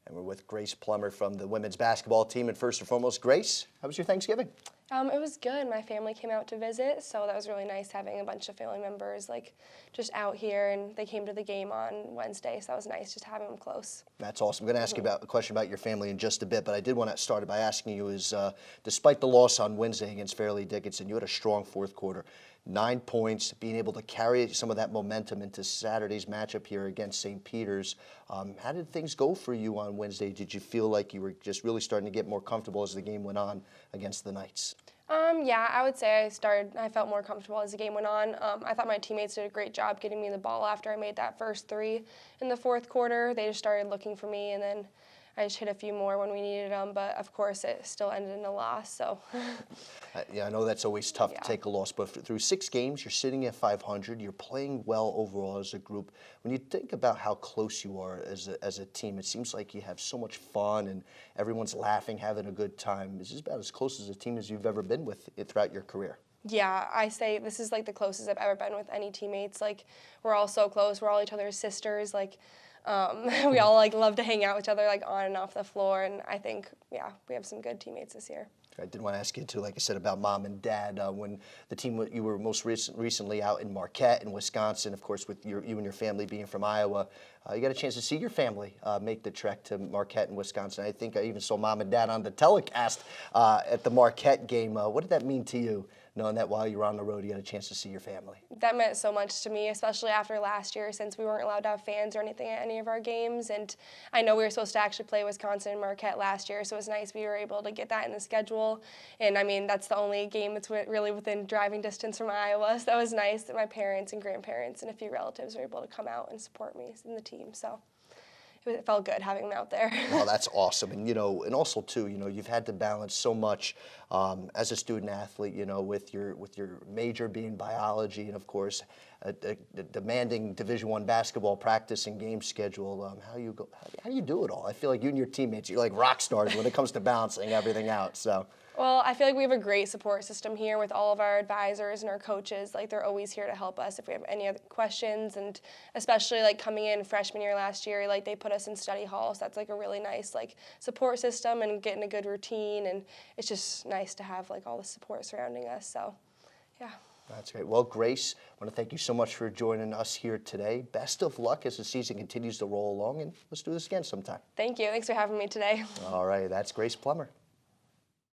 And we're with Grace Plummer from the women's basketball team. And first and foremost, Grace, how was your Thanksgiving? It was good. My family came out to visit, so that was really nice having a bunch of family members just out here, and they came to the game on Wednesday, so that was nice just having them close. That's awesome. I'm going to ask you about a question about your family in just a bit, but I did want to start by asking you despite the loss on Wednesday against Fairleigh Dickinson, you had a strong fourth quarter. 9 points, being able to carry some of that momentum into Saturday's matchup here against St. Peter's. How did things go for you on Wednesday? Did you feel like you were just really starting to get more comfortable as the game went on against the Knights? Yeah, I would say I felt more comfortable as the game went on. I thought my teammates did a great job getting me the ball after I made that first three in the fourth quarter. They just started looking for me, and then I just hit a few more when we needed them, but of course it still ended in a loss. So. Yeah, I know that's always tough to take a loss, but through 6 games, you're sitting at 500. You're playing well overall as a group. When you think about how close you are as a team, it seems like you have so much fun and everyone's laughing, having a good time. This is about as close as a team as you've ever been with throughout your career. Yeah, I say this is the closest I've ever been with any teammates. We're all so close. We're all each other's sisters. We all love to hang out with each other on and off the floor, and I think we have some good teammates this year. I did want to ask you too, like I said, about mom and dad. When the team you were most recently out in Marquette and Wisconsin, of course, with you and your family being from Iowa, you got a chance to see your family make the trek to Marquette and Wisconsin. I think I even saw mom and dad on the telecast at the Marquette game. What did that mean to you, knowing that while you were on the road, you had a chance to see your family? That meant so much to me, especially after last year, since we weren't allowed to have fans or anything at any of our games. And I know we were supposed to actually play Wisconsin and Marquette last year, so it was nice we were able to get that in the schedule. And I mean, that's the only game that's really within driving distance from Iowa, so that was nice that my parents and grandparents and a few relatives were able to come out and support me and the team. So it felt good having them out there. Well, that's awesome. And, and also, too, you've had to balance so much as a student athlete, with your major being biology and, of course, a demanding Division I basketball practice and game schedule. How do you do it all? I feel like you and your teammates, you're like rock stars when it comes to balancing everything out. So. Well, I feel like we have a great support system here with all of our advisors and our coaches. They're always here to help us if we have any other questions, and especially coming in freshman year last year, they put us in study hall, so that's a really nice support system and getting a good routine, and it's just nice to have all the support surrounding us. So, yeah. That's great. Well, Grace, I want to thank you so much for joining us here today. Best of luck as the season continues to roll along, and let's do this again sometime. Thank you. Thanks for having me today. All right. That's Grace Plummer.